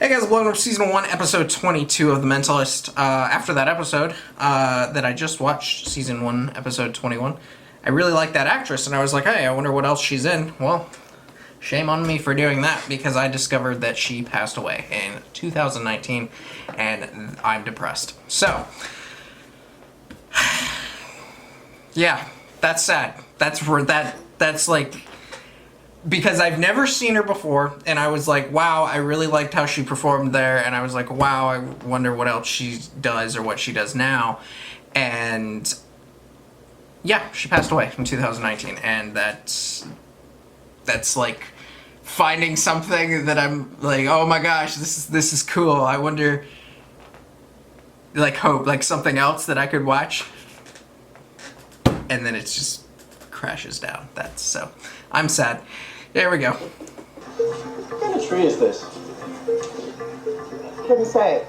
Hey guys, welcome to Season 1, Episode 22 of The Mentalist. After that episode that I just watched, Season 1, Episode 21, I really liked that actress, and I was like, hey, I wonder what else she's in. Well, shame on me for doing that, because I discovered that she passed away in 2019, and I'm depressed. So, yeah, that's sad. That's like... Because I've never seen her before, and I was like, wow, I really liked how she performed there, and I was like, wow, I wonder what else she does or what she does now. And yeah, she passed away in 2019, and that's like finding something that I'm like, oh my gosh, this is cool. I wonder, like, hope, like something else that I could watch, and then it just crashes down. So I'm sad. There we go. What kind of tree is this? Couldn't say.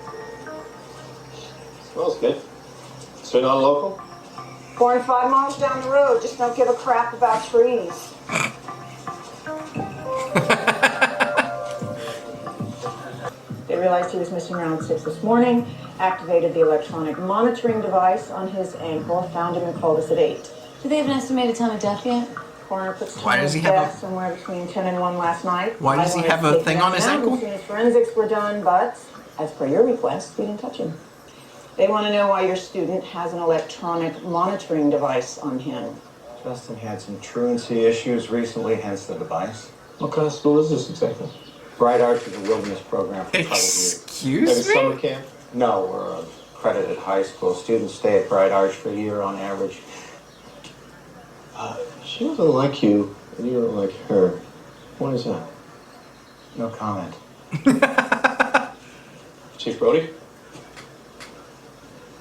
Smells good. So you're not local? 4 and 5 miles down the road. Just don't give a crap about trees. They realized he was missing around 6 this morning, activated the electronic monitoring device on his ankle, found him and called us at 8. Do they have an estimated time of death yet? Coroner puts Why does he have a... somewhere between 10 and 1 last night. Why does he have a thing on his ankle? As soon as forensics were done, but as per your request, we didn't touch him. They want to know why your student has an electronic monitoring device on him. Justin had some truancy issues recently, hence the device. What kind of school is this exactly? Bright Arch is a wilderness program for troubled youth. Excuse Like a me? summer camp? No, we're a accredited high school. Students stay at Bright Arch for a year on average. She doesn't like you, and you don't like her. What is that? No comment. Chief Brody?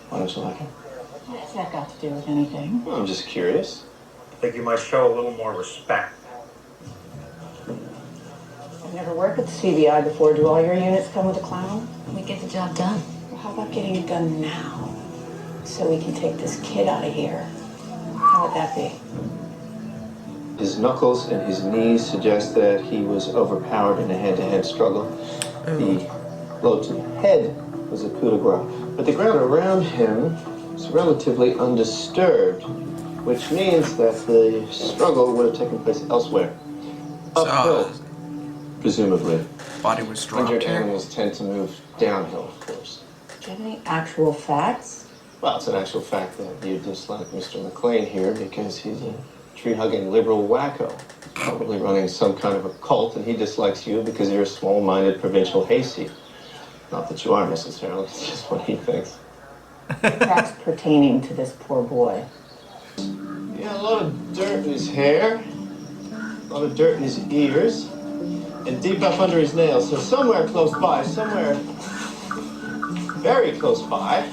Why don't you like him? What has that got to do with anything? Well, I'm just curious. I think you might show a little more respect. I've never worked at the CBI before. Do all your units come with a clown? We get the job done. Well, how about getting a gun now? So we can take this kid out of here. How would that be? His knuckles and his knees suggest that he was overpowered in a head-to-head struggle. The blow to the head was a coup de grace. But the ground around him is relatively undisturbed, which means that the struggle would have taken place elsewhere. Uphill, presumably. Body was dropped Injured here. animals tend to move downhill, of course. Do you have any actual facts? Well, it's an actual fact that you dislike Mr. McLean here because he's a tree-hugging liberal wacko, probably running some kind of a cult, and he dislikes you because you're a small-minded provincial hayseed. Not that you are necessarily, it's just what he thinks. Facts pertaining to this poor boy. Yeah, a lot of dirt in his hair, a lot of dirt in his ears, and deep up under his nails. So somewhere close by, somewhere very close by,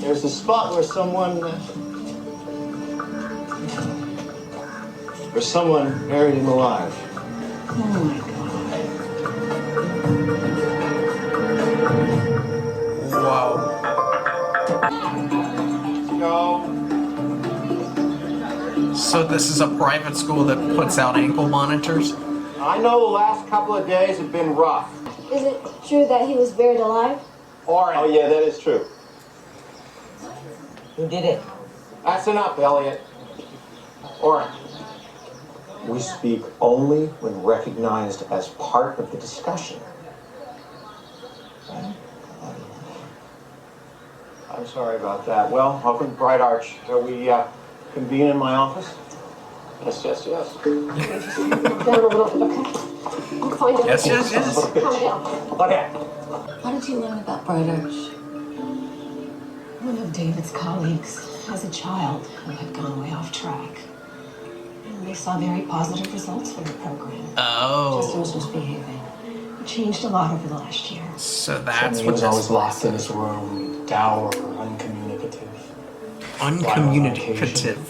there's a spot where someone buried him alive. Oh my God. Whoa. So this is a private school that puts out ankle monitors? I know the last couple of days have been rough. Is it true that he was buried alive? Oh yeah, that is true. Who did it? That's enough, Elliot. Oren. We speak only when recognized as part of the discussion. I'm sorry about that. Well, welcome to Bright Arch. Shall we convene in my office? Yes. Down a little bit, okay? I'll find out. Yes. Calm down. Okay. How did you learn about Bright Arch? One of David's colleagues, as a child, who had gone way off track. And they saw very positive results for the program. Oh. Justin was misbehaving. It changed a lot over the last year. So that's He what was this always locked in his room, dour, uncommunicative. Uncommunicative.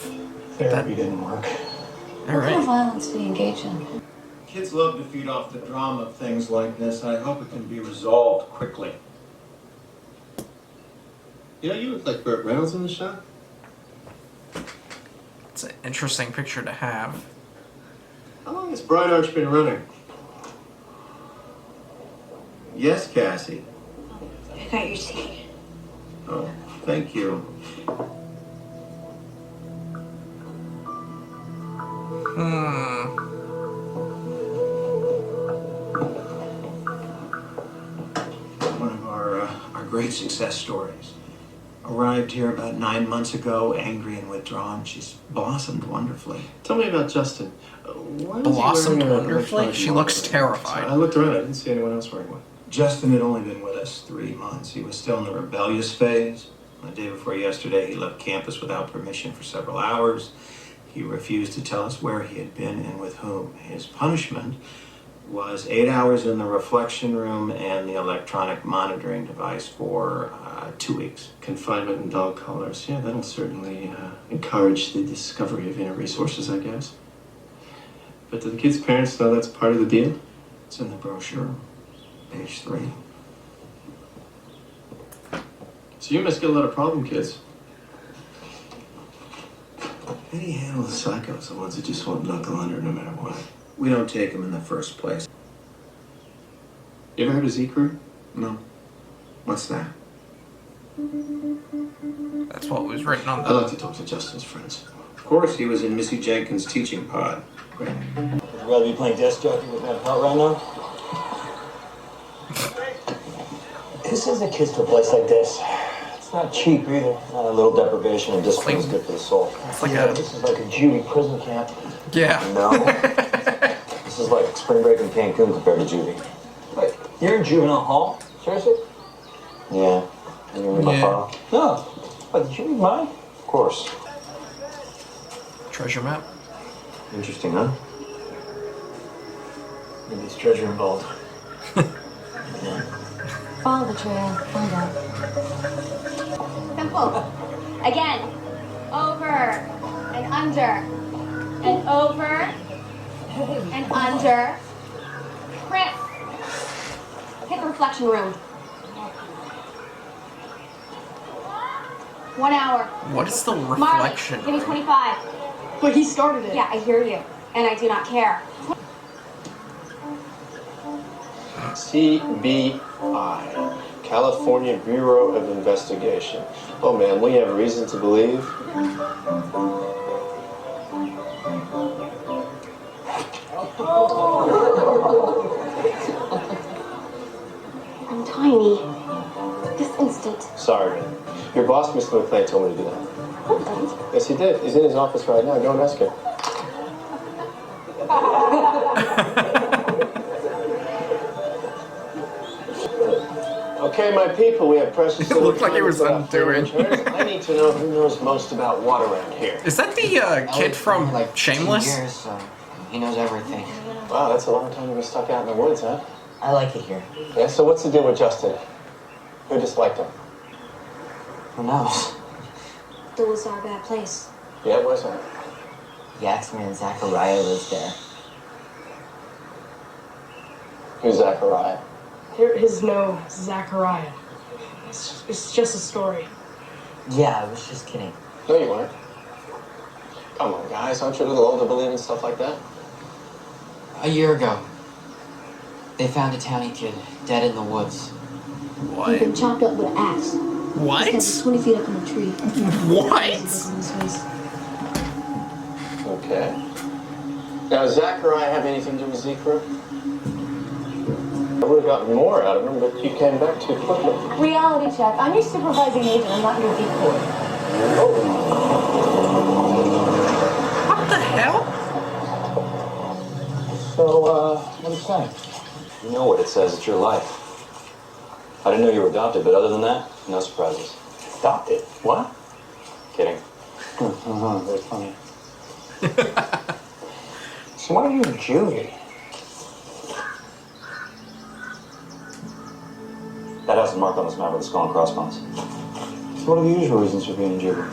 Therapy didn't work. All What kind of right. violence do you engage in? Kids love to feed off the drama of things like this. I hope it can be resolved quickly. You know, you look like Burt Reynolds in the shot. It's an interesting picture to have. How long has Bright Arch been running? Yes, Cassie. I got your tea. Oh, thank you. One of our great success stories. Arrived here about 9 months ago, angry and withdrawn. She's blossomed wonderfully. Tell me about Justin. Why was he Blossomed wearing an wonderfully? electronic She looks monitor? terrified. I looked around. I didn't see anyone else wearing one. Justin had only been with us 3 months. He was still in the rebellious phase. The day before yesterday, he left campus without permission for several hours. He refused to tell us where he had been and with whom. His punishment was 8 hours in the reflection room and the electronic monitoring device for 2 weeks. Confinement and dog collars. Yeah, that'll certainly encourage the discovery of inner resources, I guess. But do the kids' parents know that's part of the deal? It's in the brochure, page 3. So you must get a lot of problem kids. How do you handle the psychos, the ones that just won't knuckle under no matter what? We don't take them in the first place. You ever heard of Z-Crew? No. What's that? That's what was written on I'd the... like to talk to Justin's friends. Of course, he was in Missy Jenkins' teaching pod. Great. Would you rather be playing desk jockey with that part right now? Who sends their kids to a place like this? It's not cheap either. Not a little deprivation and discipline is good for the soul. It's like This is like a juvie prison camp. Yeah. No. This is like spring break in Cancun compared to juvie. Wait, you're in juvenile hall? Seriously? Yeah. And you read my Yeah. file? No. But did you read mine? Of course. Treasure map. Interesting, huh? Maybe it's treasure involved. Follow the trail. Find out. Simple. Again. Over and under. And over and under. Chris. Hit the reflection room. 1 hour. What is the Marley, reflection? give me 25. But he started it. Yeah, I hear you. And I do not care. CBI, California Bureau of Investigation. Oh man, we have reason to believe. I'm tiny. This instant. Sorry, man. Your boss, Mr. McClay, told me to do that. Yes, he did. He's in his office right now. Go and ask him. Okay, my people, we have precious. It looked like he was undoing. I need to know who knows most about water around here. Is that the kid from Shameless? 2 years, so he knows everything. Wow, that's a long time to be stuck out in the woods, huh? I like it here. Yeah, so what's the deal with Justin? Who disliked him? Who knows? It was our bad place. Yeah, it was him. Yaxman Zachariah lives there. Who's Zachariah? There is no Zachariah. It's just a story. Yeah, I was just kidding. No, you weren't. Come on, guys, aren't you a little old to believe in stuff like that? A year ago, they found a townie kid dead in the woods. He'd been chopped up with an axe. What? He's 20 feet up in the tree. What? Okay. Now, does Zachariah have anything to do with Z-Crew? I would have gotten more out of him, but you came back too quickly. Reality check. I'm your supervising agent. I'm not your decoy. What the hell? So, what do you think? You know what it says. It's your life. I didn't know you were adopted, but other than that, no surprises. Adopted? What? Kidding. Very funny. So why are you in juvie? That has a mark on this map with a skull and crossbones. So what are the usual reasons for being in juvie?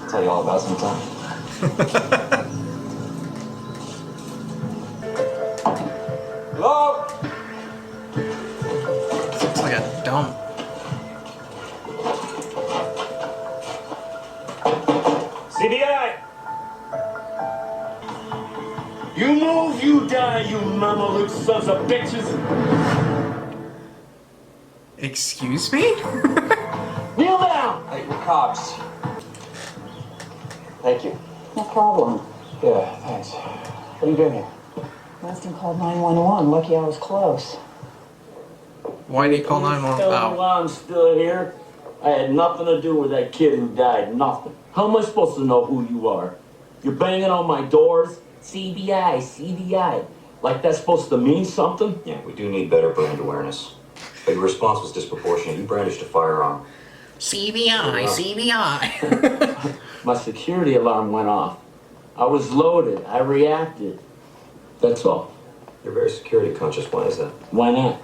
I'll tell you all about sometime. Hello? This looks like a dump. CBI! You move, you die, you mama-look sons of bitches! Excuse me? Kneel down! Hey, we're cops. Thank you. No problem. Yeah, thanks. What are you doing here? Winston called 911. Lucky I was close. Why did he call 911? Tell me why I'm still here. I had nothing to do with that kid who died. Nothing. How am I supposed to know who you are? You're banging on my doors? CBI, CBI. Like that's supposed to mean something? Yeah, we do need better brand awareness. But your response was disproportionate. You brandished a firearm. CBI, CBI. My security alarm went off. I was loaded. I reacted. That's all. You're very security conscious. Why is that? Why not?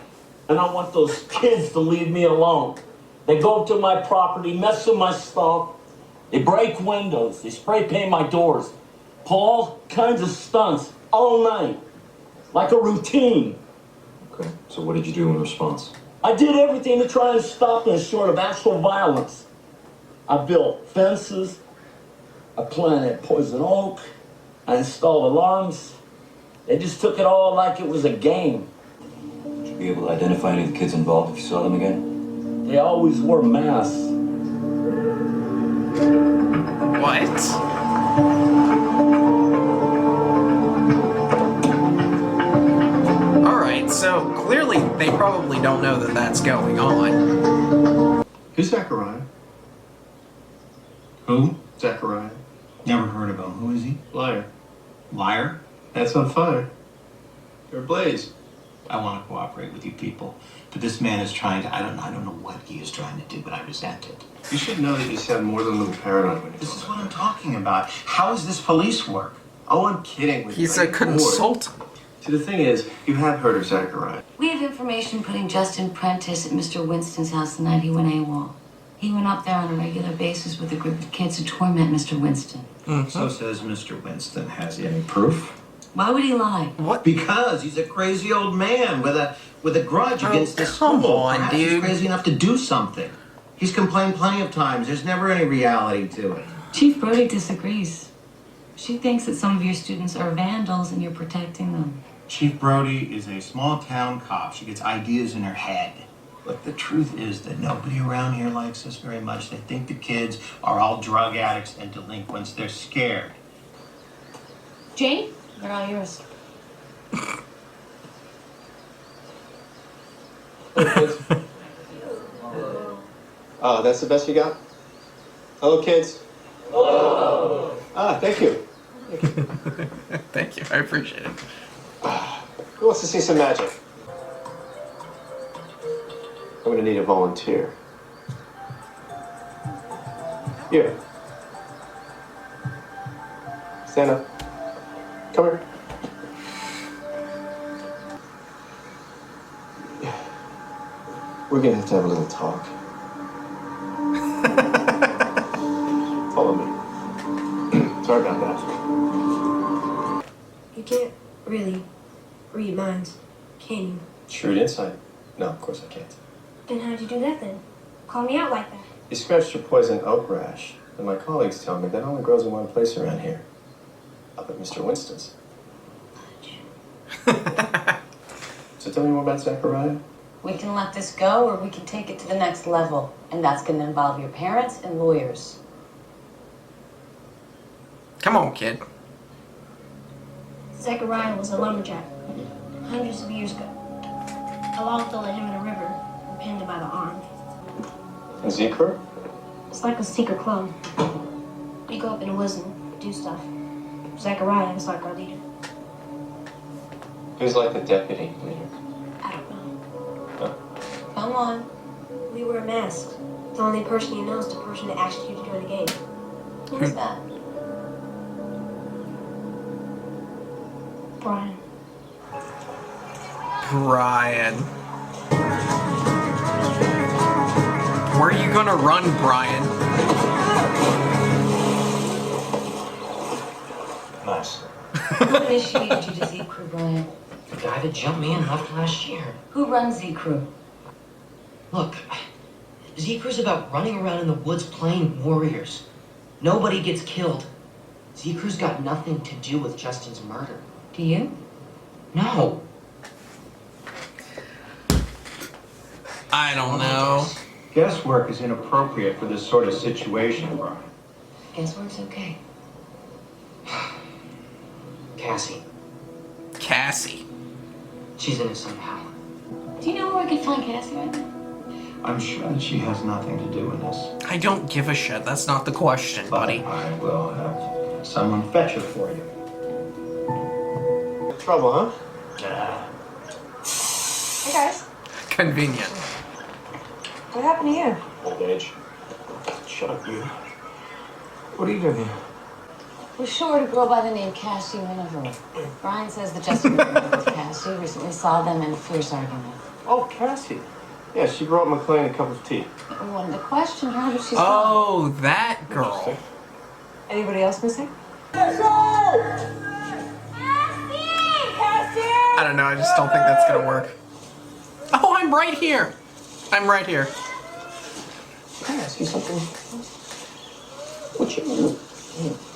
And I want those kids to leave me alone. They go to my property, mess with my stuff. They break windows. They spray paint my doors. Pull all kinds of stunts all night. Like a routine. Okay, so what did you do in response? I did everything to try and stop them short of actual violence. I built fences. I planted poison oak. I installed alarms. They just took it all like it was a game. Would you be able to identify any of the kids involved if you saw them again? They always wore masks. What? Alright, so clearly they probably don't know that that's going on. Who's Zachariah? Who? Zachariah. Never heard of him. Who is he? Liar. Liar? That's on fire. You're ablaze. I want to cooperate with you people, but this man is trying to, I don't know what he is trying to do, but I resent it. You should know that you sound more than a little paranoid when you This is what I'm talking about. How does this police work? Oh, I'm kidding with you. He's a consultant. See, the thing is, you have heard of Zachariah. We have information putting Justin Prentice at Mr. Winston's house the night he went AWOL. He went up there on a regular basis with a group of kids to torment Mr. Winston. So says Mr. Winston. Has he any proof? Why would he lie? What? Because he's a crazy old man with a grudge against this school. Come on, Perhaps dude. He's crazy enough to do something. He's complained plenty of times. There's never any reality to it. Chief Brody disagrees. She thinks that some of your students are vandals and you're protecting them. Chief Brody is a small town cop. She gets ideas in her head. Look, the truth is that nobody around here likes us very much. They think the kids are all drug addicts and delinquents. They're scared. Jane, they're all yours. That's the best you got? Hello, kids. Hello. Thank you. Thank you, I appreciate it. Who wants to see some magic? I'm gonna need a volunteer. Here. Stand up. Come here. We're gonna have to have a little talk. Follow me. Sorry about that. You can't really read minds, can you? Shrewd insight. No, of course I can't. Then how'd you do that then? Call me out like that. You scratched your poison oak rash, and my colleagues tell me that only grows in one place around here. Up at Mr. Winston's. So tell me more about Zachariah. We can let this go or we can take it to the next level. And that's going to involve your parents and lawyers. Come on, kid. Zachariah was a lumberjack. Hundreds of years ago. A log fell at him in a river and pinned him by the arm. And Zekro? It's like a secret club. We go up in the woods and do stuff. Zachariah is like our leader. Who's like the deputy leader? I don't know. Come on. We wear masks. The only person you know is the person that asked you to join the game. Who's that? Brian. Brian. Where are you gonna run, Brian? Nice. Who initiated you to Z-Crew, Brian? The guy that jumped me and left last year. Who runs Z-Crew? Look, Z-Crew's about running around in the woods playing warriors. Nobody gets killed. Z-Crew's got nothing to do with Justin's murder. Do you? No. I don't know. Guesswork is inappropriate for this sort of situation, Brian. Guesswork's okay. Cassie. Cassie. She's in it somehow. Do you know where we could find Cassie right now? I'm sure that she has nothing to do with this. I don't give a shit. That's not the question, buddy. I will have someone fetch her for you. Trouble, huh? Hey guys, Convenient. what happened to you? Old age. Shut up, you. What are you doing here? We're short a girl by the name Cassie Winover. Brian says that Justin with Cassie recently saw them in a fierce argument. Oh, Cassie. Yeah, she brought McLean a cup of tea. We wanted to question her, but she's gone. Oh, that girl. Anybody else missing? I don't know. I just don't think that's gonna work. Oh, I'm right here. I'm right here. Can I ask you something?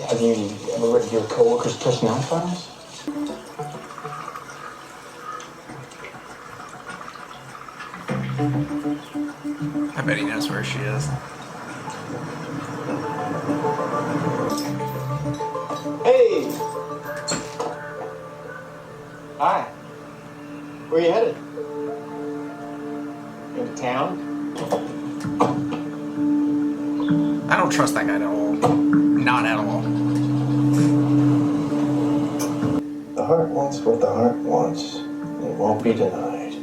Have you ever read your coworkers' personnel files? I bet he knows where she is. Hey! Hi. Where you headed? Into town? I don't trust that guy at all. Not at all. The heart wants what the heart wants. It won't be denied.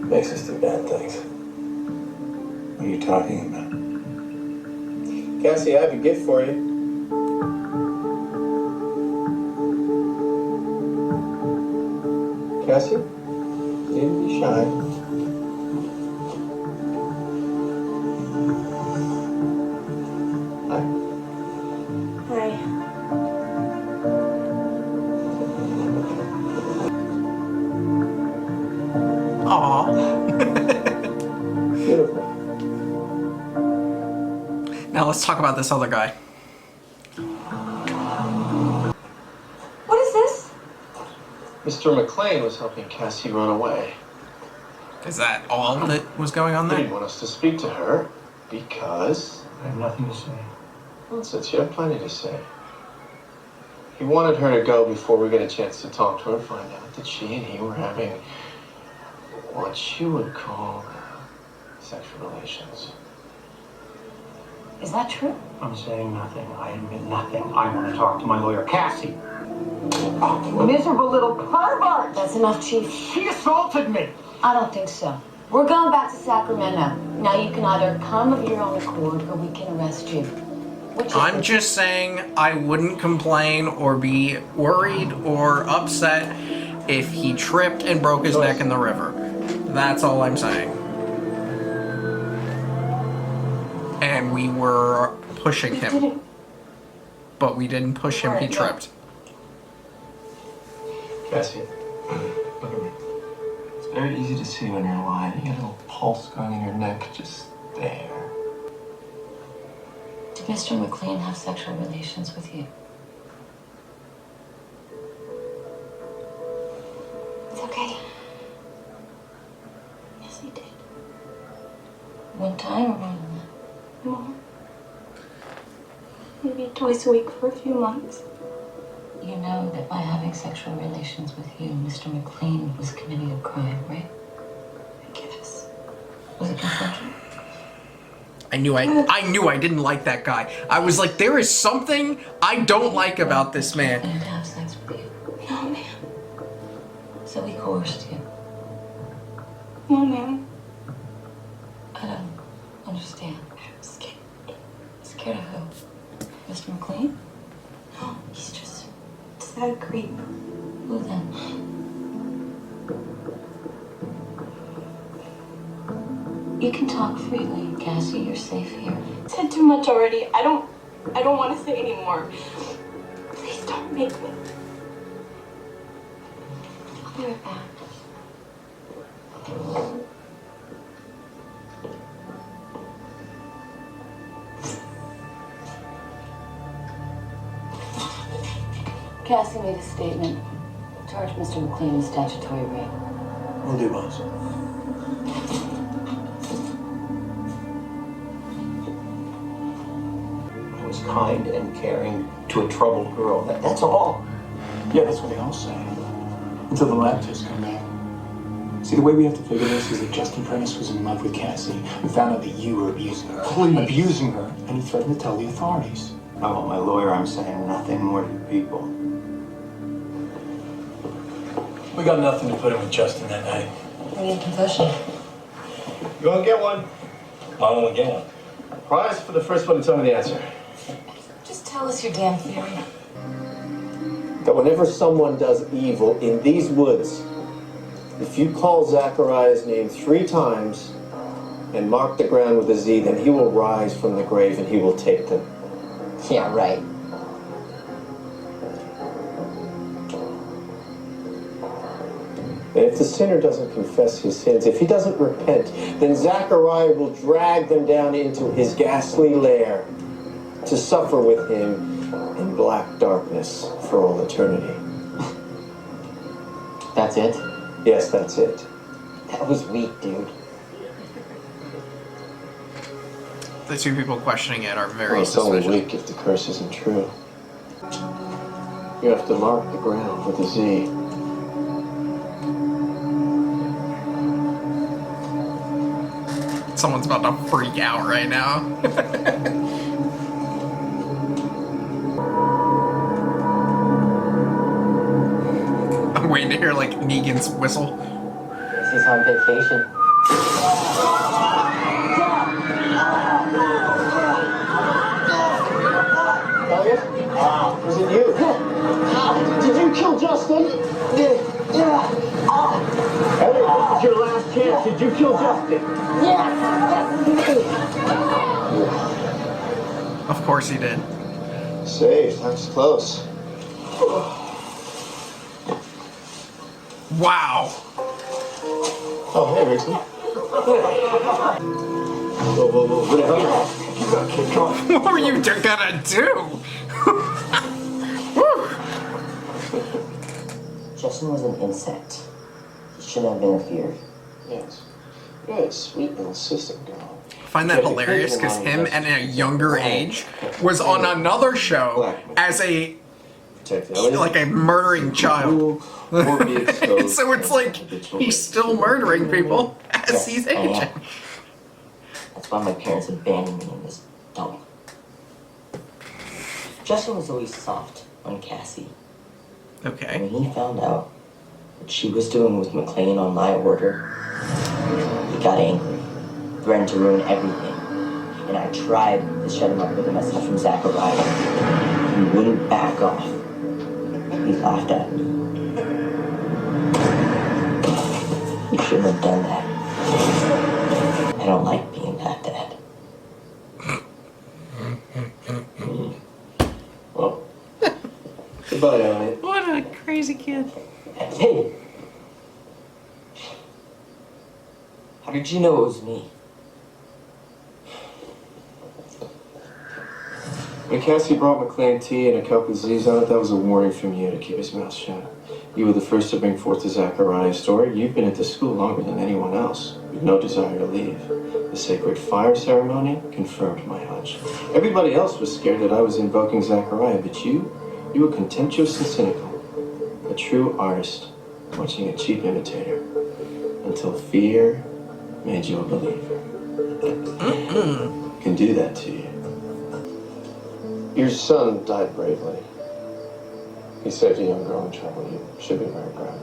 Makes us do bad things. What are you talking about? Cassie, I have a gift for you. Cassie? Needn't be shy. Hi. Hi. Aww. Beautiful. Now let's talk about this other guy. What is this? Mr. McLean was helping Cassie run away. Is that all that was going on He there? didn't want us to speak to her because... I have nothing to say. Nonsense, you have plenty to say. He wanted her to go before we get a chance to talk to her, find out that she and he were having what you would call sexual relations. Is that true? I'm saying nothing. I admit nothing. I want to talk to my lawyer, Cassie. Miserable little pervert! That's enough, Chief. She assaulted me! I don't think so. We're going back to Sacramento. Now you can either come of your own accord or we can arrest you. I'm just saying I wouldn't complain or be worried or upset if he tripped and broke his neck in the river. That's all I'm saying. And we were pushing him. But we didn't push him, he tripped. Cassie, look at me. It's very easy to see when you're lying. You got a little pulse going in your neck, just there. Did Mr. McLean have sexual relations with you? It's okay. Yes, he did. One time or more than that? More. Maybe twice a week for a few months. You know that by having sexual relations with you, Mr. McLean was committing a crime, right? I guess. Was it consensual? I knew I didn't like that guy. I was like, there is something I don't like about this man. And to have sex with you. No, ma'am. So he coerced you. No, ma'am. I don't understand. I'm scared. Scared of who? Mr. McLean? No, he's just a sad creep. Who then? You can talk freely, Cassie. You're safe here. Said too much already. I don't want to say anymore. Please don't make me. I'll be right back. Cassie made a statement. Charged Mr. McLean with statutory rape. Will do, boss. kind and caring to a troubled girl. That's all. Yeah, that's what they all say. Until the lab tests come back. See, the way we have to figure this is that Justin Prentice was in love with Cassie and found out that you were abusing her. Please. Abusing her, and he threatened to tell the authorities. Oh, my lawyer, I'm saying nothing more to people. We got nothing to put in with Justin that night. We need a confession. You want to get one? I want to get one. Prize for the first one to tell me the answer. Just tell us your damn theory. That whenever someone does evil in these woods, if you call Zachariah's name 3 times and mark the ground with a Z, then he will rise from the grave and he will take them. Yeah, right. And if the sinner doesn't confess his sins, if he doesn't repent, then Zachariah will drag them down into his ghastly lair to suffer with him in black darkness for all eternity. That's it? Yes, that's it. That was weak, dude. The 2 people questioning it are very Well, it's only suspicious. weak if the curse isn't true. You have to mark the ground with a Z. Someone's about to freak out right now. I'm waiting to hear like Negan's whistle. He's on vacation. Elliot? Was it you? Did you kill Justin? Yeah. Elliot, this is your last chance. Did you kill Justin? Yes, Of course he did. Saved. That was close. Wow. Oh, hey, Ricky. Whoa, whoa, whoa. What the hell? You got kicked off. What were you gonna do? Justin was an insect. He shouldn't have interfered. Yes. You're a sweet little sister girl. I find that hilarious because him at a younger age was on another show as a like a murdering child. So it's like he's still murdering people as he's aging. That's why my parents abandoned me in this dump. Justin was always soft on Cassie. Okay. When he found out what she was doing with McLean on my order, he got angry, threatened to ruin everything. And I tried to shut him up with a message from Zachariah. He wouldn't back off. He laughed at me. You shouldn't have done that. I don't like being that dad. Well, goodbye, Elliot. What a crazy kid. Hey! How did you know it was me? When Cassie brought McLean tea and a cup with Z's on it, that was a warning from you to keep his mouth shut. You were the first to bring forth the Zachariah story. You've been at the school longer than anyone else, with no desire to leave. The sacred fire ceremony confirmed my hunch. Everybody else was scared that I was invoking Zachariah, but you were contemptuous and cynical. A true artist watching a cheap imitator. Until fear made you a believer. Can do that to you. Your son died bravely. He saved a young girl in trouble. You should be very proud.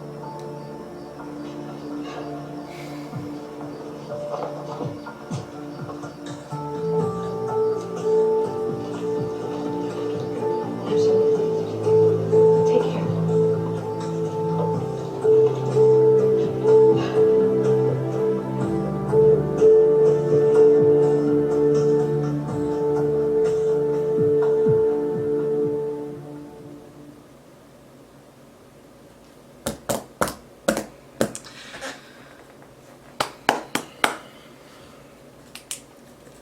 Take care.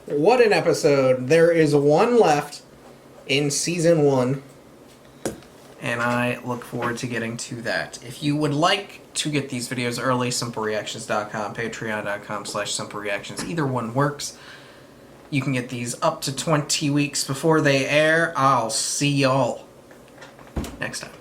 What an episode. There is one left in season 1. And I look forward to getting to that. If you would like to get these videos early, simplereactions.com, patreon.com/simplereactions. Either one works. You can get these up to 20 weeks before they air. I'll see y'all next time.